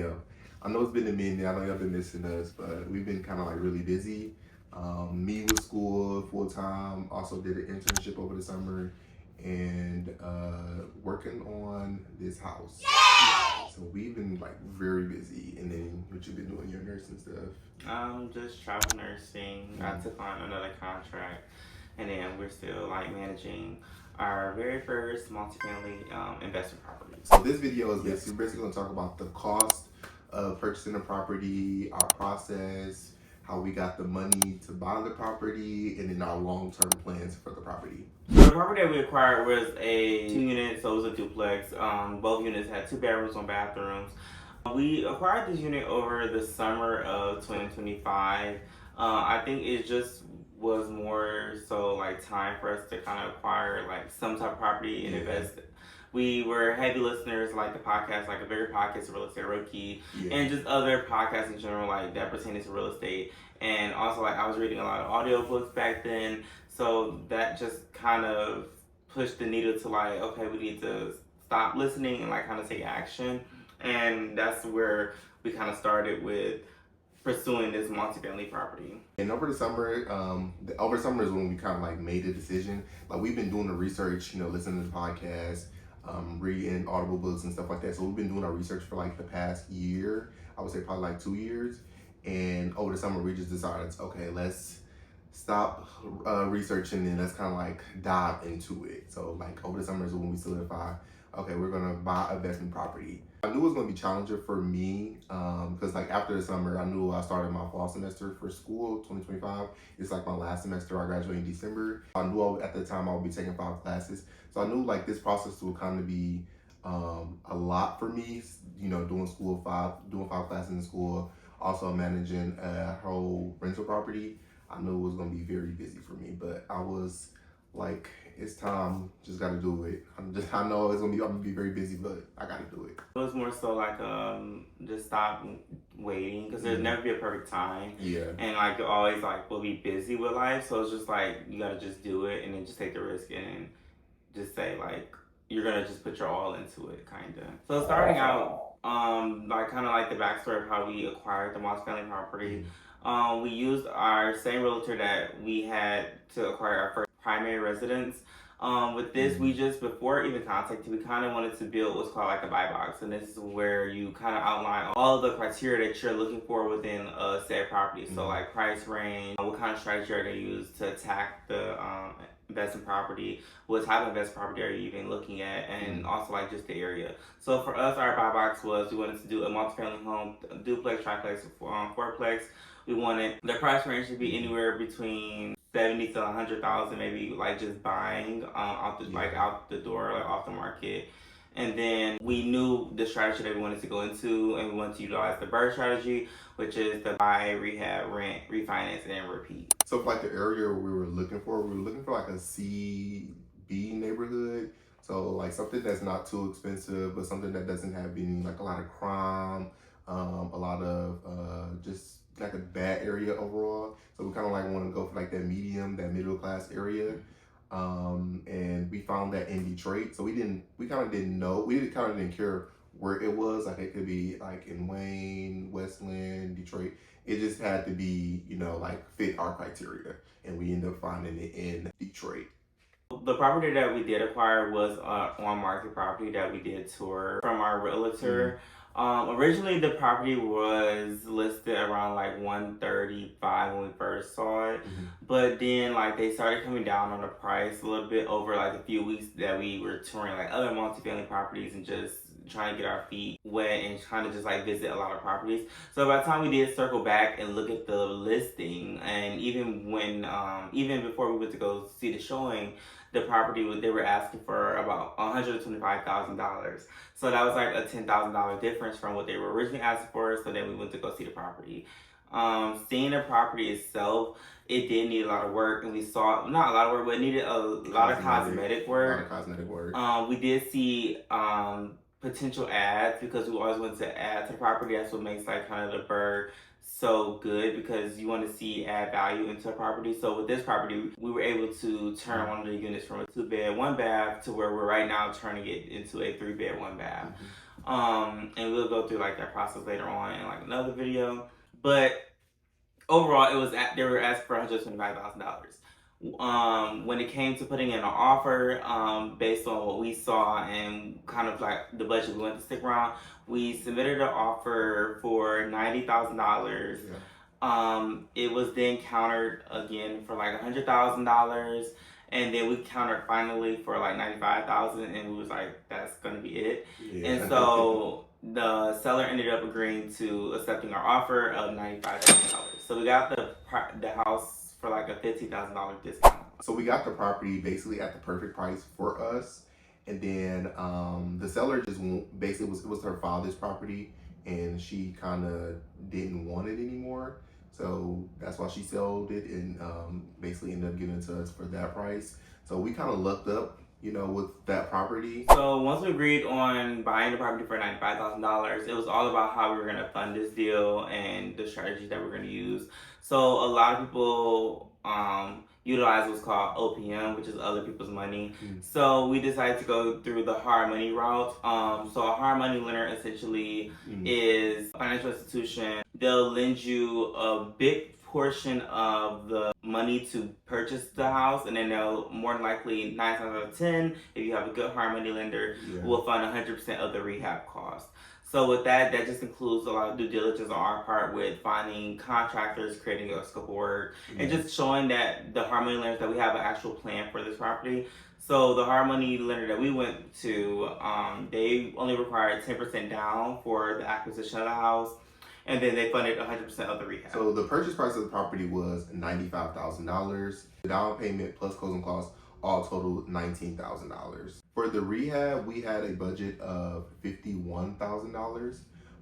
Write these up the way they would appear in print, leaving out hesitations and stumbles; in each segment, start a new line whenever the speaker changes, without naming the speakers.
Yeah, I know it's been a minute. I know y'all been missing us, but we've been kind of like really busy. Me with school full time. Also did an internship over the summer, and working on this house. Yay! So we've been like very busy. And then what you been doing, your nursing stuff?
Just travel nursing. I took on another contract, and then we're still like managing our very first multifamily investment property.
So this video is basically going to talk about the cost of purchasing a property, our process, how we got the money to buy the property, and then our long-term plans for the property.
So the property that we acquired was a 2-unit, so it was a duplex. Both units had 2 bedrooms, 1 bathrooms. We acquired this unit over the summer of 2025. I think it just was more so like time for us to kind of acquire like some type of property and invest. We were heavy listeners like the podcast, like a bigger podcast, Real Estate Rookie, and just other podcasts in general like that pertaining to real estate. And also like I was reading a lot of audiobooks back then, so that just kind of pushed the needle to like, okay, we need to stop listening and like kind of take action. And that's where we kind of started with pursuing this multifamily property.
And over the summer is when we kind of like made a decision. Like we've been doing the research, listening to the podcast, reading audible books and stuff like that. So we've been doing our research for like the past year. I would say probably like 2 years. And over the summer we just decided, okay, let's stop researching and let's kind of like dive into it. So like over the summer is when we solidify, okay, we're gonna buy a investment property. I knew it was gonna be challenging for me because like after the summer, I knew I started my fall semester for school, 2025. It's like my last semester. I graduated in December. I knew at the time I would be taking 5 classes. So I knew like this process would kind of be a lot for me, doing 5 classes in school, also managing a whole rental property. I knew it was gonna be very busy for me, but I was like, it's time, just gotta do it. I know I'm gonna be very busy, but I gotta do it.
It was more so like just stop waiting because there'll never be a perfect time.
Yeah.
And like always like we'll be busy with life, so it's just like you gotta just do it and then just take the risk and just say like you're gonna just put your all into it, kinda. So starting out, like kind of like the backstory of how we acquired the multifamily property. We used our same realtor that we had to acquire our first primary residence. With this, we just, before even contacting, we kind of wanted to build what's called like a buy box. And this is where you kind of outline all of the criteria that you're looking for within a said property. So like price range, what kind of strategy are they use to attack the investment property, what type of investment property are you even looking at, and also like just the area. So for us, our buy box was we wanted to do a multifamily home, duplex, triplex, fourplex. We wanted the price range to be anywhere between 70 to 100,000, maybe like just buying out the door, like off the market. And then we knew the strategy that we wanted to go into, and we wanted to utilize the BRRRR strategy, which is the buy, rehab, rent, refinance, and repeat.
So like the area we were looking for like a CB neighborhood. So like something that's not too expensive, but something that doesn't have any like a lot of crime, a lot of just like a bad area overall. So we kind of like want to go for like that middle class area. And we found that in Detroit. So we kind of didn't care where it was. Like it could be like in Wayne, Westland, Detroit. It just had to be, like fit our criteria. And we ended up finding it in Detroit.
The property that we did acquire was on market property that we did tour from our realtor. Originally the property was listed around like 135 when we first saw it, but then like they started coming down on the price a little bit over like a few weeks that we were touring like other multifamily properties and just trying to get our feet wet and kind of just like visit a lot of properties. So by the time we did circle back and look at the listing, and even when even before we went to go see the showing, the property they were asking for about $125,000. So that was like a $10,000 difference from what they were originally asking for. So then we went to go see the property. Seeing the property itself, it did need a lot of work, and we saw not a lot of work, but it needed a lot of cosmetic work. We did see potential ads because we always wanted to add to the property. That's what makes like kind of the BRRRR so good, because you want to see add value into a property. So with this property, we were able to turn one of the units from a 2-bed, 1-bath to where we're right now turning it into a 3-bed, 1-bath. And we'll go through like that process later on in like another video. But overall, they were asking for $125,000. When it came to putting in an offer, based on what we saw and kind of like the budget we wanted to stick around, we submitted an offer for $90,000.
Yeah.
It was then countered again for like $100,000, and then we countered finally for like $95,000, and we was like, that's gonna be it.
Yeah.
And so the seller ended up agreeing to accepting our offer of $95,000. So we got the house for like a $15,000 discount.
So we got the property basically at the perfect price for us, and then the seller just basically it was her father's property, and she kind of didn't want it anymore. So that's why she sold it and basically ended up giving it to us for that price. So we kind of lucked up, you know, with that property.
So once we agreed on buying the property for $95,000, it was all about how we were going to fund this deal and the strategies that we're going to use. So a lot of people utilize what's called OPM, which is other people's money. So we decided to go through the hard money route. So a hard money lender essentially is a financial institution. They'll lend you a big portion of the money to purchase the house, and then they'll more than likely 9 times out of 10, if you have a good hard money lender, will fund 100% of the rehab cost. So with that just includes a lot of due diligence on our part with finding contractors, creating a scope of work, and just showing that the hard money lenders that we have an actual plan for this property. So the hard money lender that we went to, they only required 10% down for the acquisition of the house, and then they funded 100% of the rehab.
So the purchase price of the property was $95,000. The down payment plus closing costs all totaled $19,000. For the rehab, we had a budget of $51,000,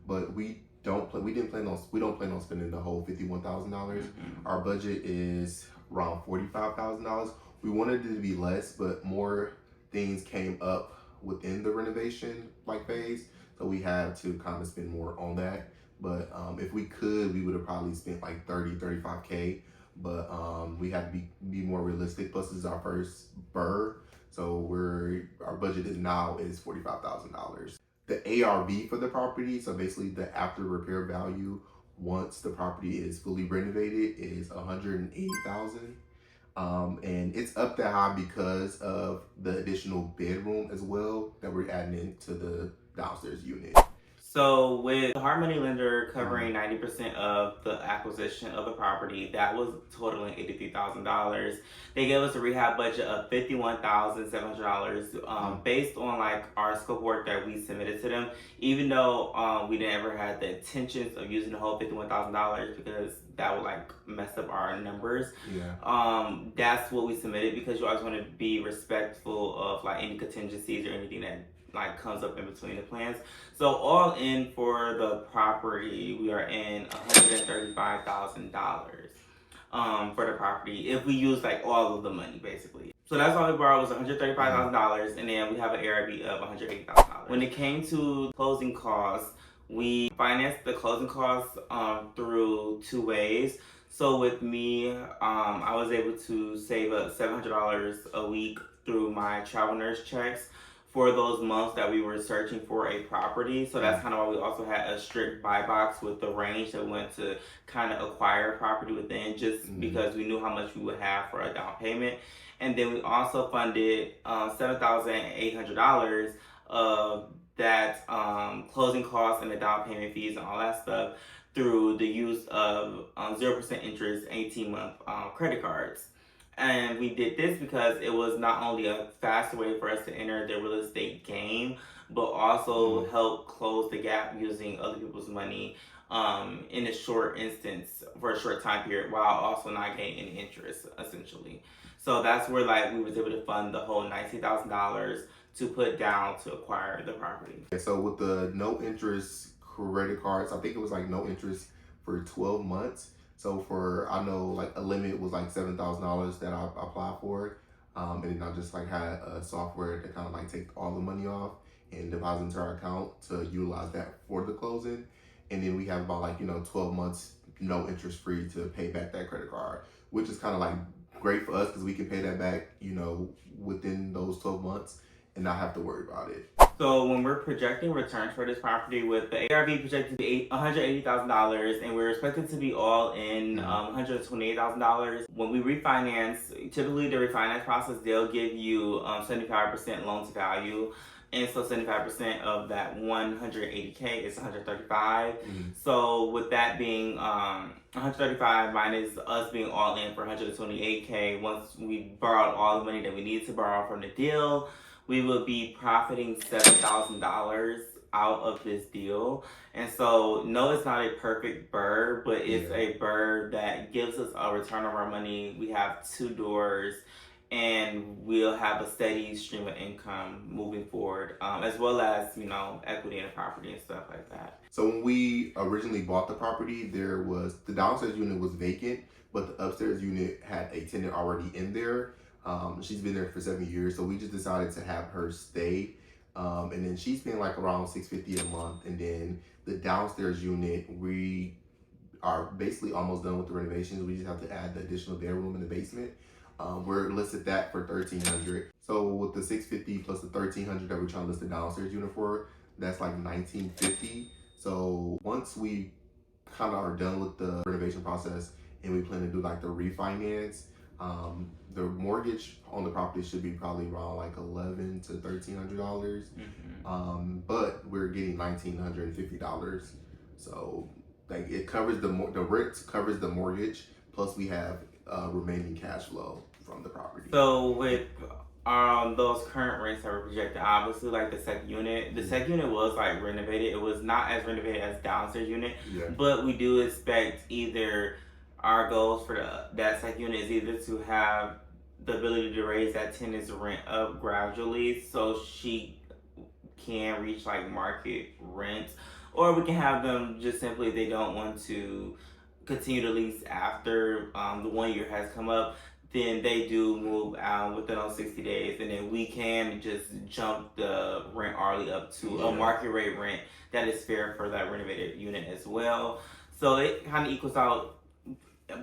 but we don't plan on spending the whole $51,000. Our budget is around $45,000. We wanted it to be less, but more things came up within the renovation phase, so we had to kind of spend more on that. But if we could, we would have probably spent like 35K. But we had to be more realistic. Plus, this is our first BRRRR, so our budget is $45,000. The ARV for the property, so basically the after repair value once the property is fully renovated, is $180,000. And it's up that high because of the additional bedroom as well that we're adding into the downstairs unit.
So with the hard money lender covering 90% of the acquisition of the property, that was totaling $83,000. They gave us a rehab budget of $51,700 based on like our scope of work that we submitted to them. Even though we never had the intentions of using the whole $51,000 because that would like mess up our numbers. That's what we submitted because you always want to be respectful of like any contingencies or anything that like comes up in between the plans. So all in for the property, we are in $135,000 for the property if we use like all of the money basically. So that's all we borrowed was $135,000, and then we have an ARV of $180,000. When it came to closing costs, we financed the closing costs through 2 ways. So with me, I was able to save up $700 a week through my travel nurse checks for those months that we were searching for a property. So that's kind of why we also had a strict buy box with the range that we wanted to kind of acquire a property within, just because we knew how much we would have for a down payment. And then we also funded $7,800 of that closing costs and the down payment fees and all that stuff through the use of 0% interest 18-month credit cards. And we did this because it was not only a faster way for us to enter the real estate game, but also help close the gap using other people's money in a short instance for a short time period while also not getting any interest, essentially. So that's where like we was able to fund the whole $19,000 to put down to acquire the property.
So with the no interest credit cards, I think it was like no interest for 12 months. So I know like a limit was like $7,000 that I applied for. And then I just like had a software to kind of like take all the money off and deposit into our account to utilize that for the closing. And then we have about like, 12 months, no interest free to pay back that credit card, which is kind of like great for us because we can pay that back, within those 12 months and not have to worry about it.
So when we're projecting returns for this property with the ARV projected to be $180,000 and we're expected to be all in $128,000. When we refinance, typically the refinance process, they'll give you 75% loan to value. And so 75% of that 180K is 135. So with that being 135 minus us being all in for 128K, once we borrowed all the money that we need to borrow from the deal, we will be profiting $7,000 out of this deal. And so, no, it's not a perfect BRRRR, but it's a BRRRR that gives us a return on our money. We have 2 doors, and we'll have a steady stream of income moving forward, as well as, you know, equity in the property and stuff like that.
So when we originally bought the property, the downstairs unit was vacant, but the upstairs unit had a tenant already in there. She's been there for 7 years, so we just decided to have her stay. And then she's paying like around $650 a month. And then the downstairs unit, we are basically almost done with the renovations. We just have to add the additional bedroom in the basement. We're listed that for $1,300. So with the $650 plus the $1,300 that we're trying to list the downstairs unit for, that's like $1,950. So once we kind of are done with the renovation process and we plan to do like the refinance, the mortgage on the property should be probably around like $1,100 to $1,300. But we're getting $1,950. So like it covers the rent covers the mortgage, plus we have remaining cash flow from the property.
So with those current rents that were projected, obviously like the second unit was like renovated. It was not as renovated as downstairs unit, but we do expect either our goals for that second unit is either to have the ability to raise that tenant's rent up gradually so she can reach like market rent, or we can have them just simply, they don't want to continue to lease after the 1 year has come up, then they do move out within those 60 days, and then we can just jump the rent hourly up to a market rate rent that is fair for that renovated unit as well. So it kind of equals out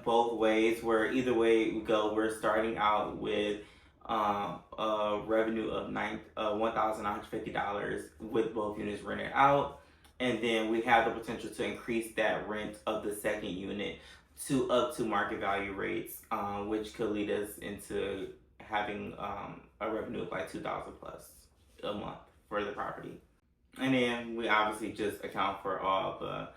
both ways, where either way we go, we're starting out with a revenue of $1,950 with both units rented out, and then we have the potential to increase that rent of the second unit to up to market value rates, which could lead us into having a revenue of like $2,000 plus a month for the property. And then we obviously just account for all the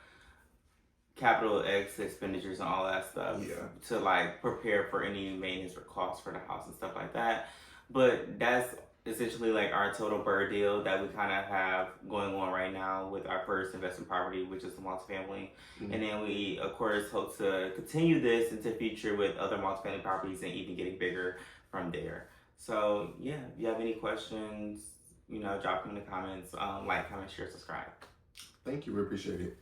capital expenditures and all that stuff to like prepare for any maintenance or costs for the house and stuff like that. But that's essentially like our total BRRRR deal that we kind of have going on right now with our first investment property, which is the multifamily. And then we of course hope to continue this into the future with other multifamily properties and even getting bigger from there. So yeah, if you have any questions, you know, drop them in the comments. Like, comment, share, subscribe.
Thank you, we appreciate it.